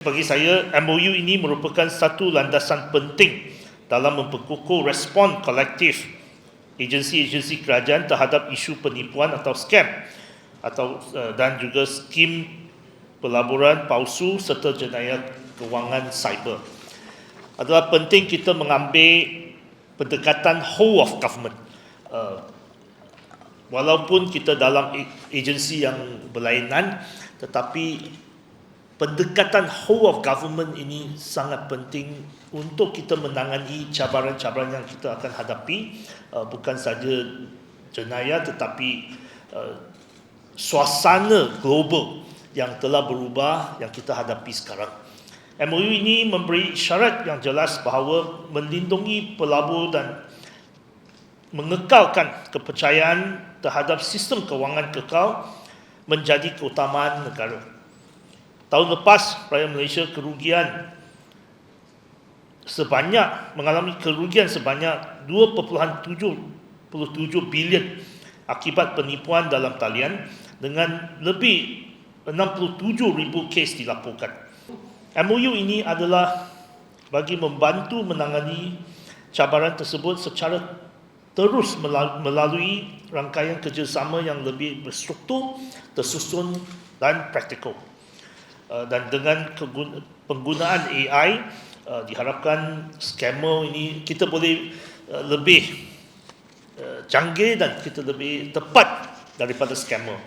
Bagi saya, MOU ini merupakan satu landasan penting dalam memperkukuh respon kolektif agensi-agensi kerajaan terhadap isu penipuan atau scam dan juga skim pelaburan palsu serta jenayah kewangan cyber. Adalah penting kita mengambil pendekatan whole of government. Walaupun kita dalam agensi yang berlainan, tetapi pendekatan whole of government ini sangat penting untuk kita menangani cabaran-cabaran yang kita akan hadapi, bukan saja jenayah tetapi suasana global yang telah berubah yang kita hadapi sekarang. MOU ini memberi syarat yang jelas bahawa melindungi pelabur dan mengekalkan kepercayaan terhadap sistem kewangan kekal menjadi keutamaan negara. Tahun lepas, rakyat Malaysia mengalami kerugian sebanyak 2.77 bilion akibat penipuan dalam talian dengan lebih 67,000 kes dilaporkan. MOU ini adalah bagi membantu menangani cabaran tersebut secara terus melalui rangkaian kerjasama yang lebih berstruktur, tersusun dan praktikal. Dan dengan penggunaan AI, diharapkan scammer ini kita boleh lebih canggih dan kita lebih tepat daripada scammer.